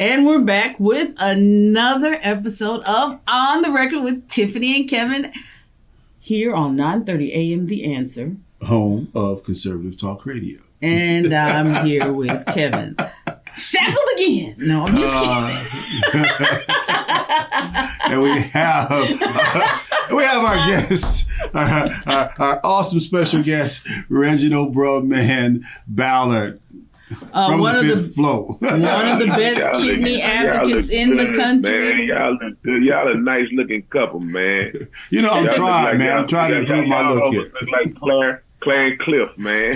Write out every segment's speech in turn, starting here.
And we're back with another episode of On the Record with Tiffany and Kevin here on 9:30 a.m. The Answer. Home of Conservative Talk Radio. And I'm here with Kevin. Shackled again. No, I'm just kidding. And we have our guest, our awesome special guest, Reginald Broadman Ballard. From one the of fifth floor. One of the best kidney advocates in the country. Man, y'all look good. Y'all a nice looking couple, man. You know, I'm trying, man. I'm trying to improve my look here. Look like Claire and Cliff, man.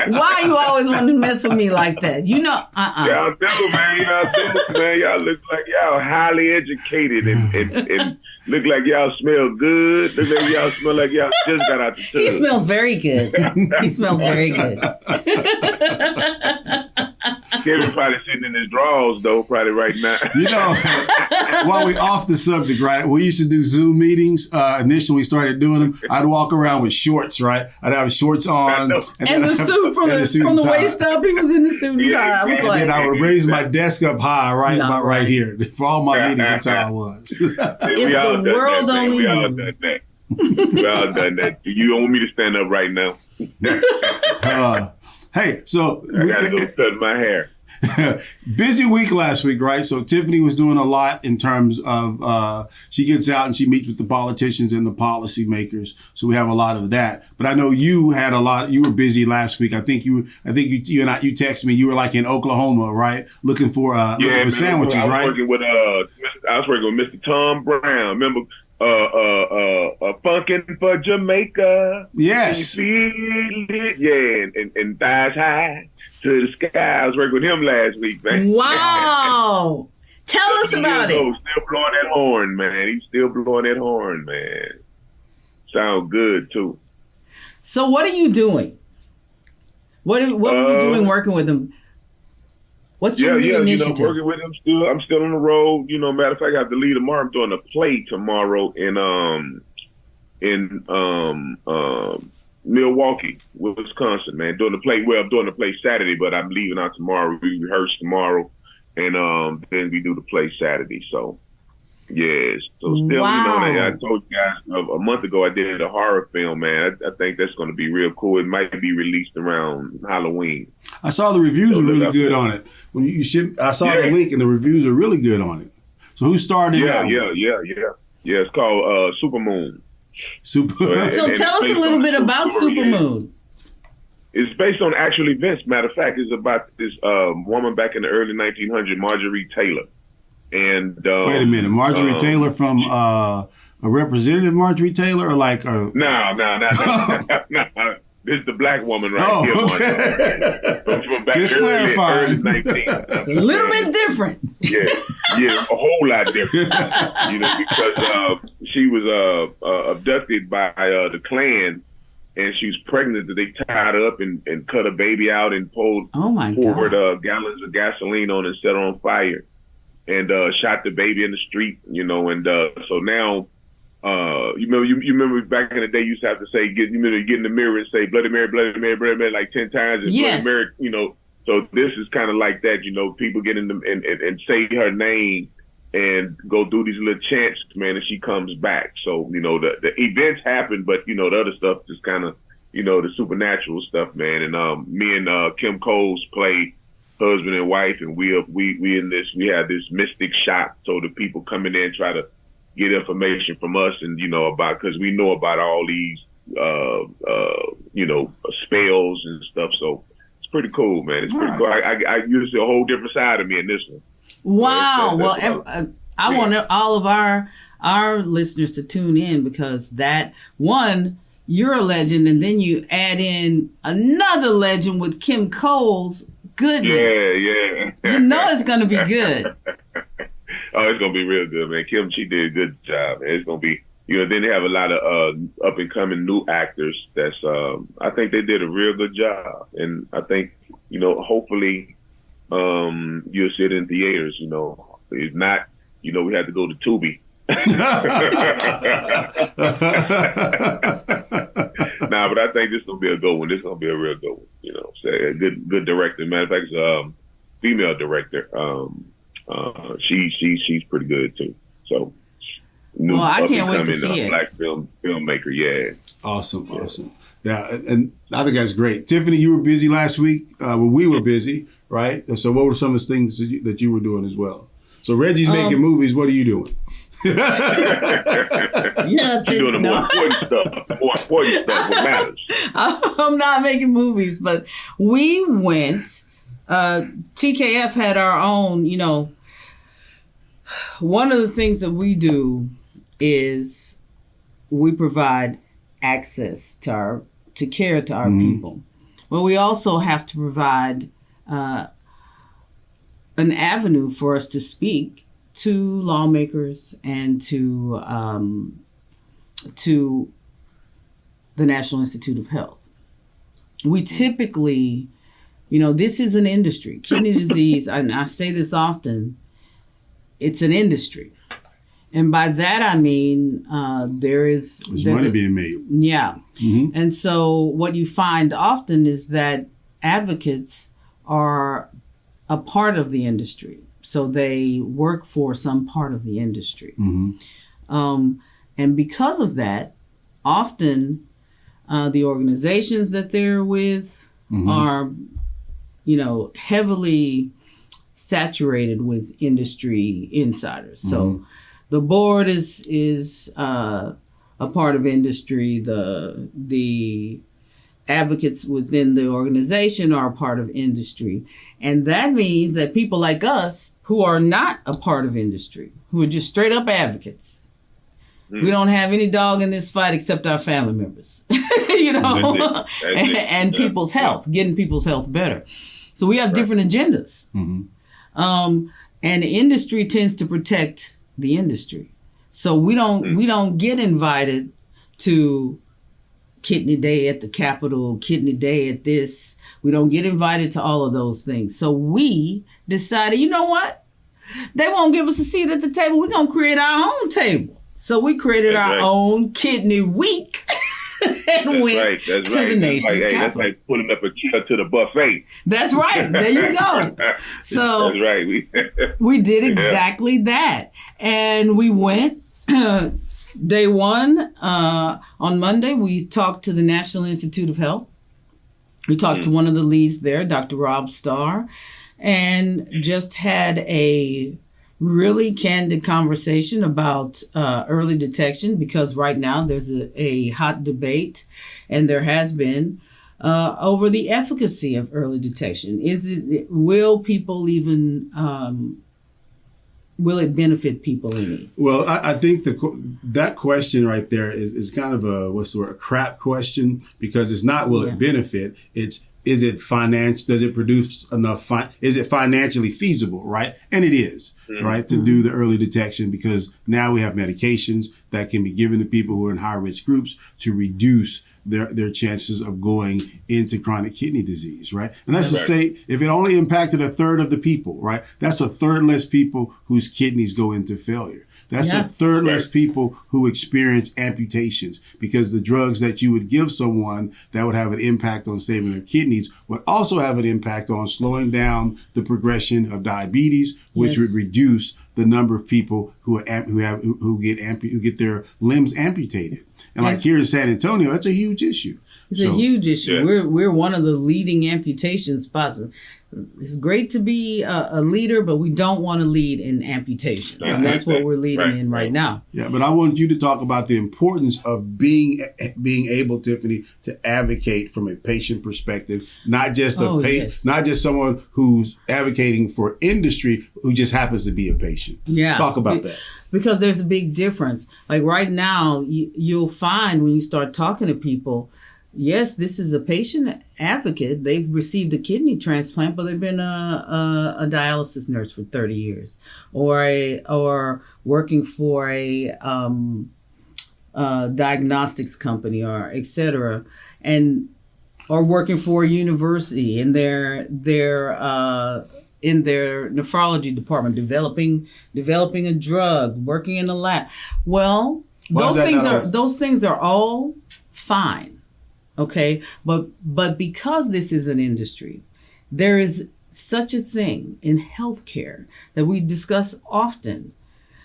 Why you always want to mess with me like that? You know, Y'all do, man. Y'all look like y'all highly educated and look like y'all smell good. Look like y'all smell like y'all just got out the tub. He smells very good. He smells very good. Kevin probably sitting in his drawers, though, probably right now. You know, while we off the subject, right? We used to do Zoom meetings. Initially, we started doing them. I'd walk around with shorts, right? I'd have shorts on. And the suit from the waist up. He was in the suit and tie. I was like, then I would raise my desk up high, about right here. For all my meetings, that's how I was. If the world only knew. We all done that. We all done that. You don't want me to stand up right now. Hey, so I gotta go cut my hair. Busy week last week, right? So Tiffany was doing a lot in terms of she gets out and she meets with the politicians and the policymakers. So we have a lot of that. But I know you had a lot. You were busy last week. I think you texted me. You were like in Oklahoma, right? Looking for sandwiches, right? I was working with Mr. Tom Brown. Remember? Funkin' for Jamaica. Yes. You feel it? Yeah, and thighs high to the sky. I was working with him last week, man. Wow. Tell us about it. Still blowing that horn, man. He's still blowing that horn, man. Sound good, too. So what are you doing? What were you doing working with him? What's your new initiative? Working with him still. I'm still on the road. Matter of fact, I have to leave tomorrow. I'm doing a play tomorrow in Milwaukee, Wisconsin, man. Doing the play. Well, I'm doing the play Saturday, but I'm leaving out tomorrow. We rehearse tomorrow, and then we do the play Saturday. So, yes. So still, I told you guys a month ago I did a horror film, man. I think that's going to be real cool. It might be released around Halloween. I saw the reviews are really good on it. When I saw the link and the reviews are really good on it. So who starred in that? Yeah. It's called Supermoon. So tell us a little bit about Supermoon. It's based on actual events. Matter of fact, it's about this woman back in the early 1900s, Marjorie Taylor. And wait a minute, Marjorie Taylor from a Representative Marjorie Taylor, or like no. This is the black woman here. Okay. From back Just early 19. It's a little bit different. Yeah, a whole lot different. Because she was abducted by the Klan, and she was pregnant. They tied her up and cut her baby out and poured gallons of gasoline on it and set her on fire. And shot the baby in the street, and so now, you remember back in the day, you used to have to say, get in the mirror and say, Bloody Mary, Bloody Mary, Bloody Mary, like 10 times. And yes. Bloody Mary, so this is kind of like that, people get in and say her name and go do these little chants, man, and she comes back. So, the events happen, but, the other stuff is kind of, the supernatural stuff, man. And me and Kim Coles played husband and wife, and we have this mystic shop, so the people come in there and try to get information from us, and because we know about all these spells and stuff. So it's pretty cool, man. It's pretty cool. I you see a whole different side of me in this one. Wow. I want all of our listeners to tune in, because that one, you're a legend, and then you add in another legend with Kim Coles. Goodness. Yeah. It's going to be good. Oh, it's going to be real good, man. Kim, she did a good job. It's going to be, then they have a lot of up and coming new actors that's, I think they did a real good job. And I think, hopefully, you'll see it in theaters, If not, we have to go to Tubi. Nah, but I think this is gonna be a good one. This is gonna be a real good one. Say a good director. Matter of fact, female director. She's pretty good too. So, well, I can't wait to see it. Black filmmaker, yeah. Awesome. Yeah, and I think that's great. Tiffany, you were busy last week. We were busy, right? And so, what were some of the things that you were doing as well? So, Reggie's making movies. What are you doing? Nothing. You're doing the more important stuff. The more important stuff. What matters. I'm not making movies, but we went. TKF had our own. One of the things that we do is we provide access to care to our people. Well, we also have to provide an avenue for us to speak to lawmakers and to the National Institute of Health. We typically, this is an industry. Kidney disease, and I say this often, it's an industry. And by that, I mean, there's money being made. Yeah. Mm-hmm. And so what you find often is that advocates are a part of the industry. So they work for some part of the industry. Mm-hmm. And because of that, often the organizations that they're with are, heavily saturated with industry insiders. So the board is a part of industry. The advocates within the organization are a part of industry. And that means that people like us who are not a part of industry, who are just straight up advocates, we don't have any dog in this fight except our family members, and people's health, getting people's health better. So we have different agendas. And the industry tends to protect the industry. So we don't get invited to Kidney Day at the Capitol, Kidney Day at this. We don't get invited to all of those things. So we decided, you know what? They won't give us a seat at the table. We're going to create our own table. So we created our own Kidney Week and went to the nation's capital. That's like putting up a chair to the buffet. That's right. There you go. So that's right. We did exactly that. And we went day one, on Monday, we talked to the National Institute of Health. We talked to one of the leads there, Dr. Rob Starr, and just had a really candid conversation about early detection, because right now there's a hot debate, and there has been, over the efficacy of early detection. Will people even... will it benefit people any? Well, I think that question right there is kind of a crap question, because it's not will it benefit, it's is it does it produce enough, is it financially feasible, right? And it is, right, to do the early detection, because now we have medications that can be given to people who are in high risk groups to reduce their chances of going into chronic kidney disease, right? And that's to say, if it only impacted a third of the people, right, that's a third less people whose kidneys go into failure. That's a third less people who experience amputations, because the drugs that you would give someone that would have an impact on saving their kidneys would also have an impact on slowing down the progression of diabetes, which would reduce the number of people who get their limbs amputated. And like here in San Antonio, that's a huge issue. It's a huge issue. Yeah. We're one of the leading amputation spots. It's great to be a leader, but we don't want to lead in amputation. And that's what we're leading in right now. Yeah, but I want you to talk about the importance of being able, Tiffany, to advocate from a patient perspective, not just not just someone who's advocating for industry who just happens to be a patient. Yeah. Talk about that. Because there's a big difference. Like right now, you'll find when you start talking to people, yes, this is a patient advocate. They've received a kidney transplant, but they've been a dialysis nurse for 30 years, or working for a diagnostics company, or et cetera, or working for a university in their nephrology department, developing a drug, working in a lab. Well, those things are all fine. Okay, but because this is an industry, there is such a thing in healthcare that we discuss often,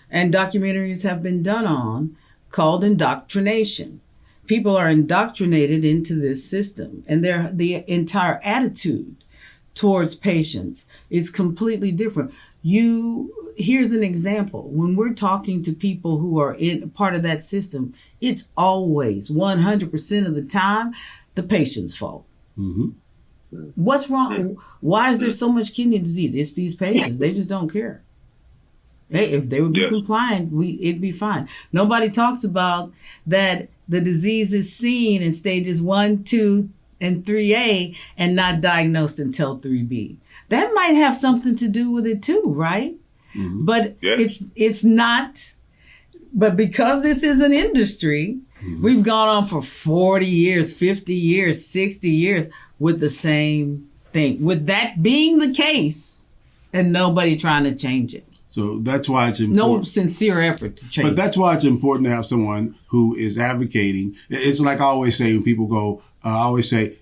and documentaries have been done on, called indoctrination. People are indoctrinated into this system, and the entire attitude towards patients is completely different. Here's an example. When we're talking to people who are in part of that system, it's always 100% of the time the patient's fault. Mm-hmm. What's wrong? Why is there so much kidney disease? It's these patients. They just don't care. Hey, if they would be compliant, it'd be fine. Nobody talks about that the disease is seen in stages 1, 2, and 3A and not diagnosed until 3B. That might have something to do with it too, right? Mm-hmm. But it's not. But because this is an industry, we've gone on for 40 years, 50 years, 60 years with the same thing. With that being the case, and nobody trying to change it. So that's why it's important. No sincere effort to change. But that's why it's important to have someone who is advocating. It's like I always say when people go, I always say,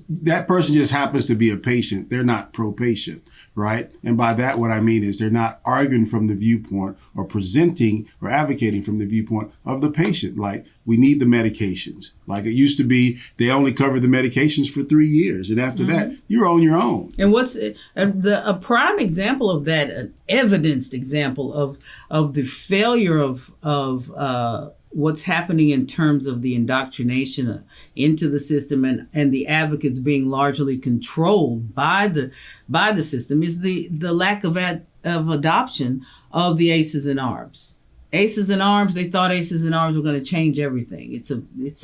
that person just happens to be a patient. They're not pro-patient, right? And by that, what I mean is they're not arguing from the viewpoint or presenting or advocating from the viewpoint of the patient. Like, we need the medications. Like it used to be, they only covered the medications for 3 years. And after that, you're on your own. And what's a prime example of that, an evidenced example of the failure of what's happening in terms of the indoctrination into the system and the advocates being largely controlled by the system is the lack of adoption of the ACEs and ARBs. ACEs and ARBs, they thought ACEs and ARBs were going to change everything. It's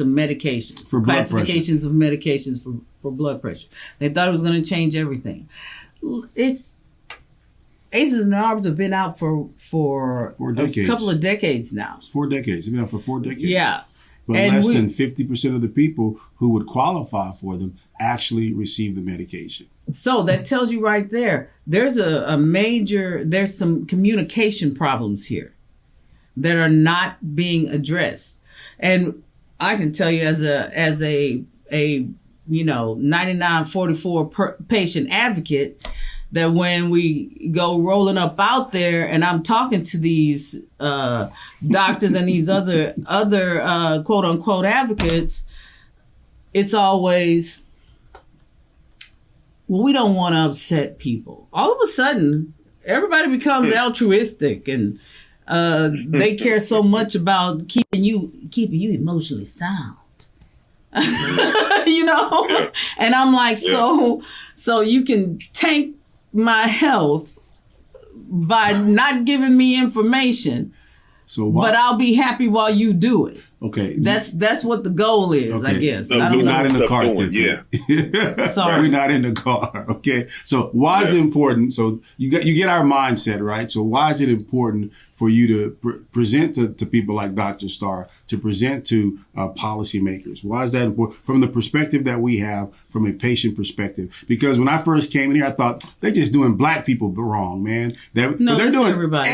a medication. For blood classifications of medications for blood pressure. They thought it was going to change everything. ACEs and ARBs have been out for a couple of decades now. 4 decades. They've been out for 4 decades. Yeah. But less than 50% of the people who would qualify for them actually receive the medication. So that tells you right there, there's there's some communication problems here that are not being addressed. And I can tell you as a 9944 patient advocate, that when we go rolling up out there and I'm talking to these doctors and these other quote unquote advocates, it's always, well, we don't want to upset people. All of a sudden, everybody becomes altruistic and they care so much about keeping you emotionally sound. And I'm like, so you can tank my health by not giving me information, but I'll be happy while you do it. Okay, that's what the goal is, okay. I guess. No, we're not in the car, Tiffany. Sorry, we're not in the car. Okay, so why is it important? So you get our mindset right. So why is it important for you to present to people like Dr. Starr, to present to policymakers? Why is that important from the perspective that we have, from a patient perspective? Because when I first came in here, I thought they're just doing black people wrong, man. They're doing everybody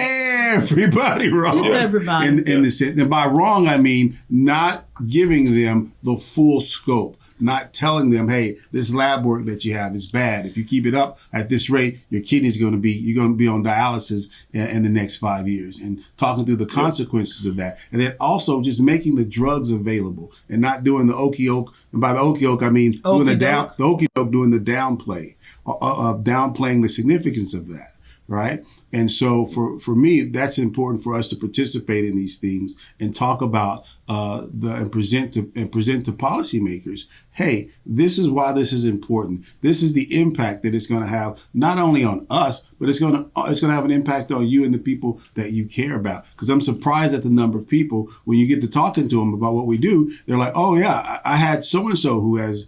wrong. It's everybody in the sense, and by wrong I mean not giving them the full scope, not telling them, hey, this lab work that you have is bad. If you keep it up at this rate, your kidney's you're going to be on dialysis in the next 5 years, and talking through the consequences of that. And then also just making the drugs available and not doing the okey-oke. And by the okey-oke, I mean doing the downplay, downplaying the significance of that. Right. And so for me, that's important for us to participate in these things and talk about and present to policymakers. Hey, this is why this is important. This is the impact that it's going to have not only on us, but it's going to have an impact on you and the people that you care about. Because I'm surprised at the number of people when you get to talking to them about what we do, they're like, oh yeah, I had so and so who has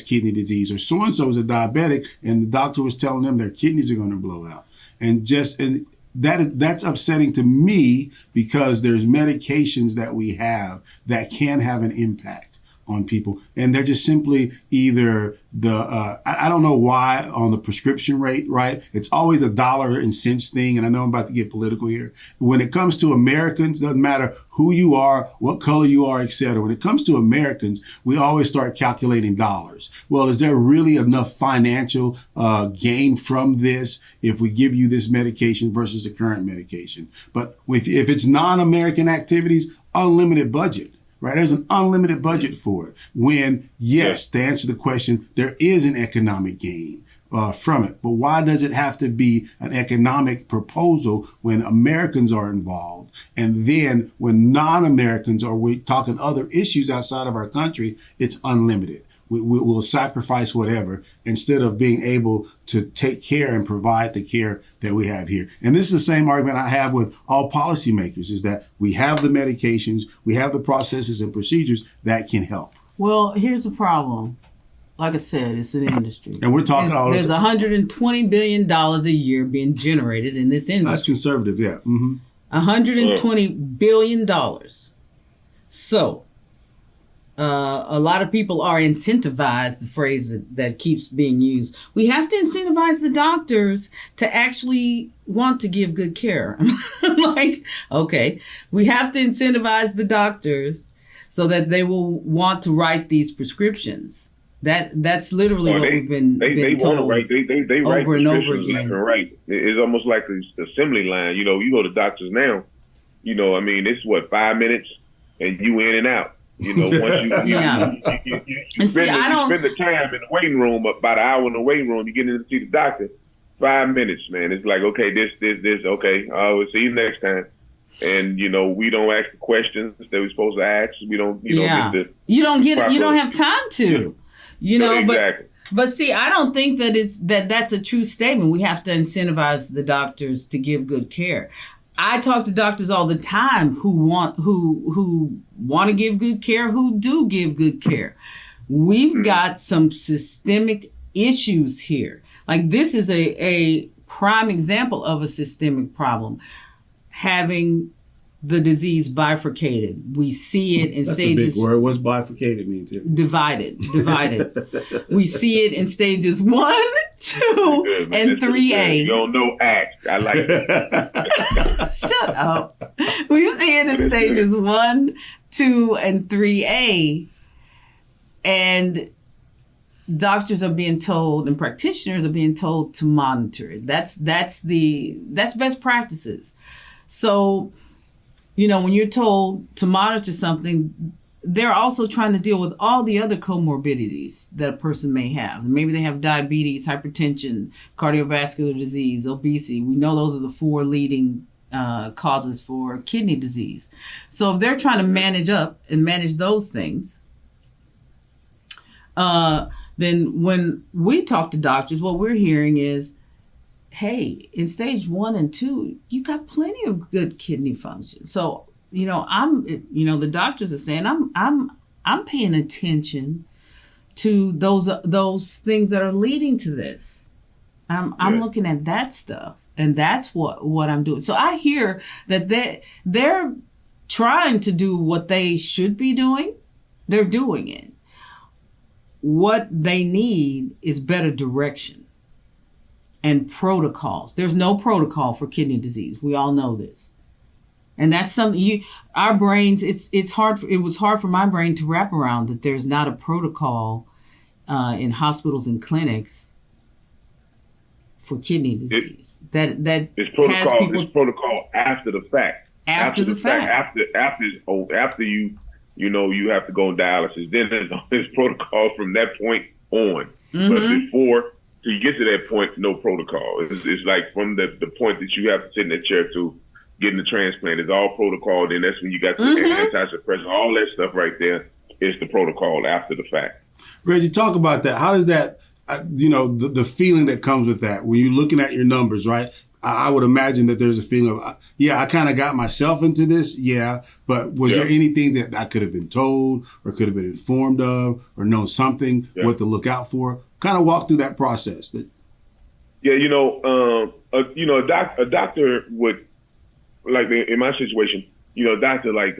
kidney disease, or so and so is a diabetic, and the doctor was telling them their kidneys are going to blow out. And that's upsetting to me, because there's medications that we have that can have an impact on people. And they're just simply either I don't know why on the prescription rate, right? It's always a dollar and cents thing. And I know I'm about to get political here. When it comes to Americans, doesn't matter who you are, what color you are, et cetera. When it comes to Americans, we always start calculating dollars. Well, is there really enough financial gain from this if we give you this medication versus the current medication? But if it's non-American activities, unlimited budget. Right? There's an unlimited budget for it. When, yes, to answer the question, there is an economic gain from it. But why does it have to be an economic proposal when Americans are involved? And then when non-Americans, or we're talking other issues outside of our country, it's unlimited. We'll sacrifice whatever instead of being able to take care and provide the care that we have here. And this is the same argument I have with all policymakers, is that we have the medications, we have the processes and procedures that can help. Well, here's the problem. Like I said, it's an industry. And we're talking all there's $120 billion a year being generated in this industry. That's conservative, yeah. Mm-hmm. $120 billion. So, a lot of people are incentivized, the phrase that keeps being used. We have to incentivize the doctors to actually want to give good care. Like, okay, we have to incentivize the doctors so that they will want to write these prescriptions. That's literally what we've been told write, they write over and over again. Right. It's almost like the assembly line. You go to doctors now, I mean, it's 5 minutes and you in and out. Once you spend the time in the waiting room, about an hour in the waiting room, you get in to see the doctor. 5 minutes, man. It's like, okay, this, okay. We'll see you next time. And we don't ask the questions that we're supposed to ask. We don't, you don't have time to, exactly. But see, I don't think that's a true statement. We have to incentivize the doctors to give good care. I talk to doctors all the time who want to give good care, who do give good care. We've got some systemic issues here. Like, this is a prime example of a systemic problem. Having the disease bifurcated. We see it in stages. That's a big word. What's bifurcated mean? Divided. We see it in stages 1, 2, and 3A. You don't know act. I like it. Shut up. We see it in stages 1, 2, and 3A. And doctors are being told, and practitioners are being told to monitor it. That's best practices. So, when you're told to monitor something, they're also trying to deal with all the other comorbidities that a person may have. Maybe they have diabetes, hypertension, cardiovascular disease, obesity. We know those are the 4 leading causes for kidney disease. So if they're trying to manage those things, then when we talk to doctors, what we're hearing is, hey, in stage 1 and 2, you got plenty of good kidney function. So, the doctors are saying, I'm paying attention to those things that are leading to this. I'm looking at that stuff, and that's what I'm doing. So I hear that they're trying to do what they should be doing. They're doing it. What they need is better direction and protocols. There's no protocol for kidney disease. We all know this. And that's something our brains, it's hard. It was hard for my brain to wrap around that there's not a protocol in hospitals and clinics for kidney disease. It's protocol after the fact. After the fact. After you have to go on dialysis. Then there's protocol from that point on. Mm-hmm. But before you get to that point, no protocol. It's like from the point that you have to sit in that chair to getting the transplant. It's all protocol. Then that's when you got the anti-suppressant, all that stuff right there. Is the protocol after the fact. Reggie, talk about that. How does that, the feeling that comes with that when you're looking at your numbers, right? I would imagine that there's a feeling of, I kind of got myself into this. Yeah. But was there anything that I could have been told or could have been informed of or known something, what to look out for? Kind of walk through that process. A doctor would, like in my situation, a doctor like,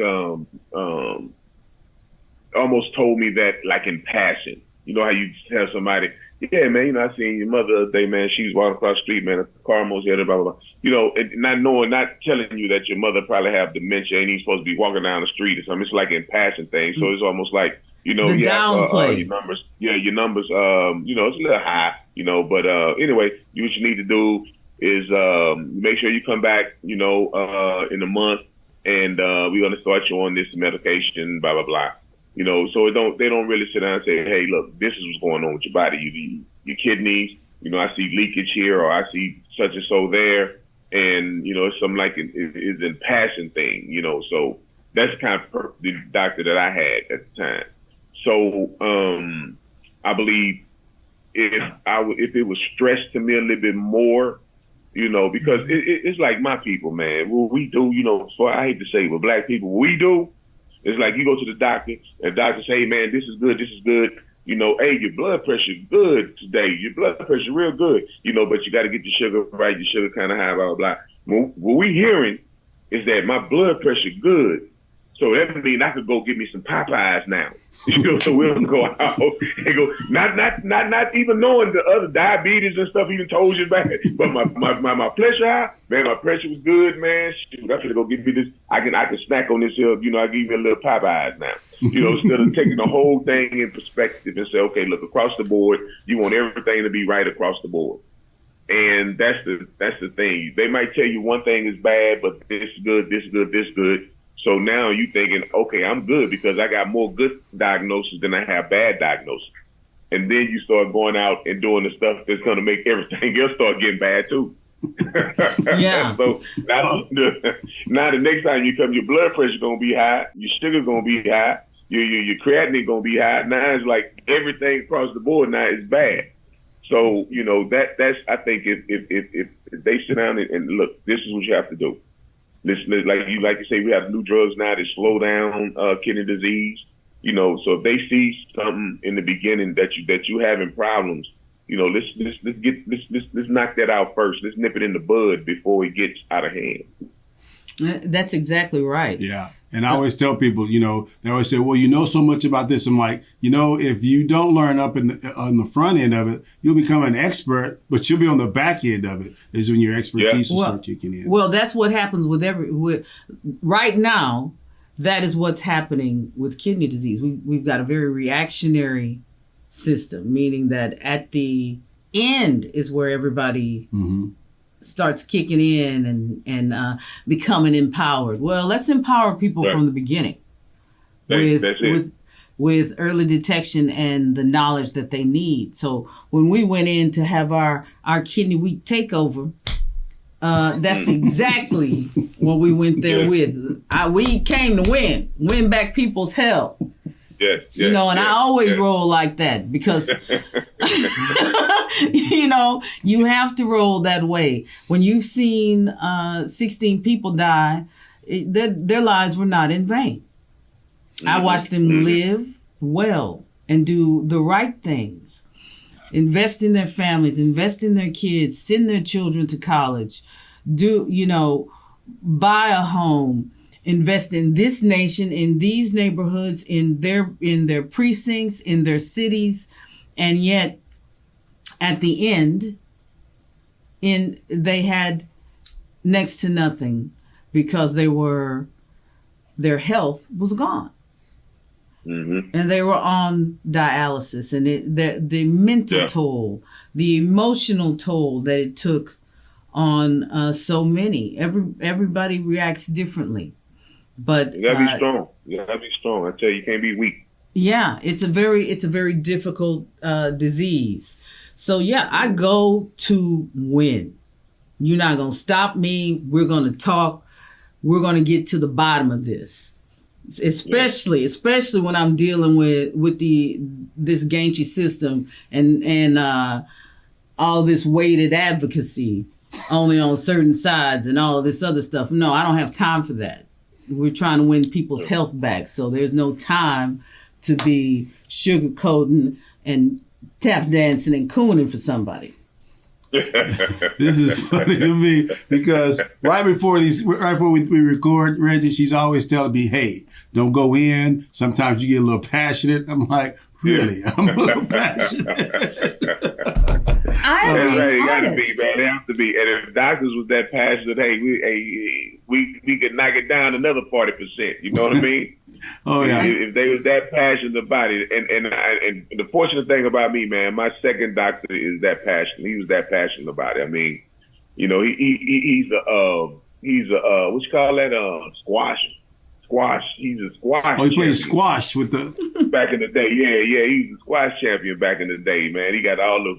almost told me that like in passing. You know how you tell somebody, yeah, man, you know, I seen your mother the other day, man. She was walking across the street, man. A car almost hit her, blah, blah, blah. You know, and not telling you that your mother probably have dementia, ain't even supposed to be walking down the street or something. It's like in passing things. So it's almost like, you know, the downplay. Your numbers, you know, it's a little high, you know. But anyway, what you need to do is make sure you come back, you know, in a month, and we're gonna start you on this medication, blah, blah, blah. You know, so they don't really sit down and say, hey, look, this is what's going on with your body. Your kidneys, you know, I see leakage here, or I see such and so there. And, you know, it's something like it's in passing thing, you know. So that's kind of the doctor that I had at the time. So I believe if it was stressed to me a little bit more, you know, because it's like my people, man. What we do, you know, so I hate to say, but black people, what we do, it's like you go to the doctor, and the doctor say, hey, man, this is good. You know, hey, your blood pressure good today. Your blood pressure real good. You know, but you got to get your sugar right. Your sugar kind of high, blah, blah, blah. What we hearing is that my blood pressure good. So that means I could go get me some Popeyes now. You know, so we'll go out and go, not even knowing the other diabetes and stuff even told you about it. But my pressure high, man, my pressure was good, man. Shoot, I could go get me this. I can snack on this here, you know, I give you a little Popeyes now. You know, instead of taking the whole thing in perspective and say, okay, look, across the board, you want everything to be right across the board. And that's the thing. They might tell you one thing is bad, but this is good, this is good, this is good. So now you thinking, okay, I'm good because I got more good diagnosis than I have bad diagnosis. And then you start going out and doing the stuff that's going to make everything else start getting bad too. Yeah. So now the next time you come, your blood pressure going to be high, your sugar going to be high, your creatinine going to be high. Now it's like everything across the board now is bad. So, you know, that's I think if they sit down and look, this is what you have to do. Listen, like you say, we have new drugs now that slow down kidney disease. You know, so if they see something in the beginning that you having problems, you know, let's knock that out first. Let's nip it in the bud before it gets out of hand. That's exactly right. Yeah. And I always tell people, you know, they always say, well, you know so much about this. I'm like, you know, if you don't learn up on the front end of it, you'll become an expert, but you'll be on the back end of it is when your expertise will start kicking in. Well, that's what happens with right now. That is what's happening with kidney disease. We've got a very reactionary system, meaning that at the end is where everybody starts kicking in and becoming empowered. Well, let's empower people from the beginning with early detection and the knowledge that they need. So when we went in to have our kidney week takeover, that's exactly what we went there with. We came to win back people's health. You know, and I always roll like that because, you know, you have to roll that way. When you've seen 16 people die, their lives were not in vain. I watched them live well and do the right things. Invest in their families, invest in their kids, send their children to college, buy a home, invest in this nation, in these neighborhoods, in their precincts, in their cities, and yet at the end, they had next to nothing because their health was gone. And they were on dialysis, and the mental toll, the emotional toll that it took on so many. Everybody reacts differently, but you gotta be strong. You gotta be strong. I tell you, you can't be weak. Yeah, it's a very difficult disease. So yeah, I go to win. You're not gonna stop me. We're gonna talk. We're gonna get to the bottom of this. Especially when I'm dealing with this Gainchi system and all this weighted advocacy only on certain sides and all of this other stuff. No, I don't have time for that. We're trying to win people's health back, so there's no time to be sugarcoating and tap dancing and cooning for somebody. This is funny to me because right before we record, Reggie, she's always telling me, "Hey, don't go in. Sometimes you get a little passionate." I'm like, "Really? I'm a little passionate." I Right, am you gotta honest. be, man. They have to be. And if doctors was that passionate, hey, we could knock it down another 40%. You know what I mean? Oh yeah. If they was that passionate about it, and the fortunate thing about me, man, my second doctor is that passionate. He was that passionate about it. I mean, you know, he's a what you call that? Squash. He's a squash. Oh, he played champion. squash with the. Back in the day. Yeah. He was a squash champion back in the day, man. He got all the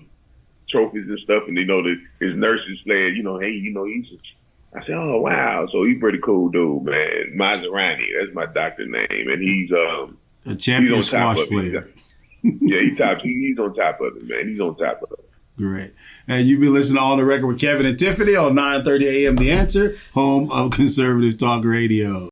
trophies and stuff, and his nurses said, hey, he's. I said, oh wow, so he's pretty cool dude, man. Maserati, that's my doctor name, and he's A champion he's on top squash of player. it. Yeah, he's on top of it, man. He's on top of it. Great. And you've been listening to On the Record with Kevin and Tiffany on 9:30 a.m. The Answer, home of conservative talk radio.